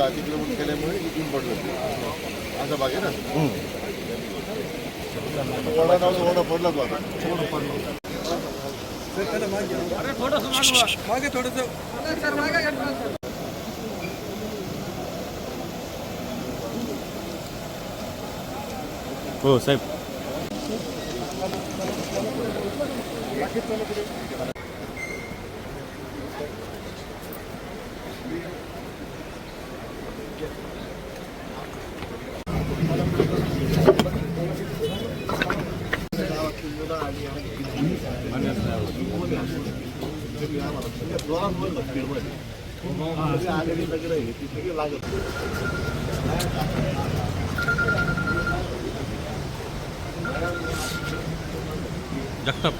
अतिक्रमण केल्यामुळे इथून पडलं असा भाग आहे ना. ओढा नव्हता, ओढा पडला तो आता. हो साहेब. जगताप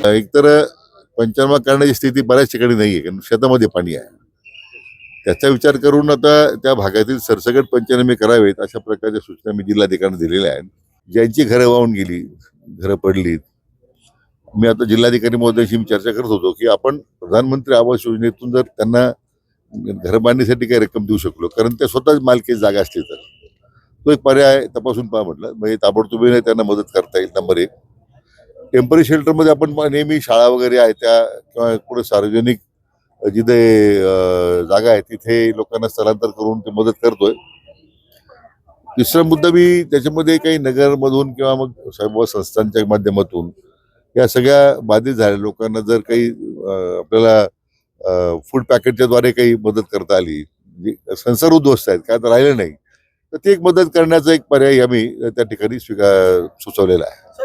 एकतर पंचनामा करण्याची स्थिती बऱ्याच ठिकाणी नाहीये, कारण शेतामध्ये पाणी आहे. त्याचा विचार करून आता त्या भागातील सरसकट पंचनामे करावेत अशा प्रकारच्या सूचना मी जिल्हाधिकाऱ्यांना दिलेल्या आहेत. ज्यांची घरं वाहून गेली, घरं पडलीत, मी आता जिल्हाधिकारी महोदयांशी मी चर्चा करत होतो की आपण प्रधानमंत्री आवास योजनेतून जर त्यांना घर बांधण्यासाठी काही रक्कम देऊ शकलो, कारण त्या स्वतःच मालकी जागा असली तर तो एक पर्याय तपासून पहा म्हटलं. म्हणजे ताबडतोबीने त्यांना मदत करता येईल. नंबर एक, टेम्पररी शेल्टरमध्ये आपण नेहमी शाळा वगैरे आहे त्या किंवा कुठे सार्वजनिक जिथे जागा आहे तिथे लोकांना स्थलांतर करून ते मदत करतोय. तिसरा मुद्दा मी त्याच्यामध्ये काही नगरमधून किंवा मग सेवा संस्थांच्या माध्यमातून या सगळ्या बाधित झालेल्या लोकांना जर काही आपल्याला फूड पॅकेटच्या द्वारे काही मदत करता आली, जे संसार उद्ध्वस्त आहेत काय तर राहिलं नाही, तर ती एक मदत करण्याचा एक पर्याय आम्ही त्या ठिकाणी सुचवलेला आहे.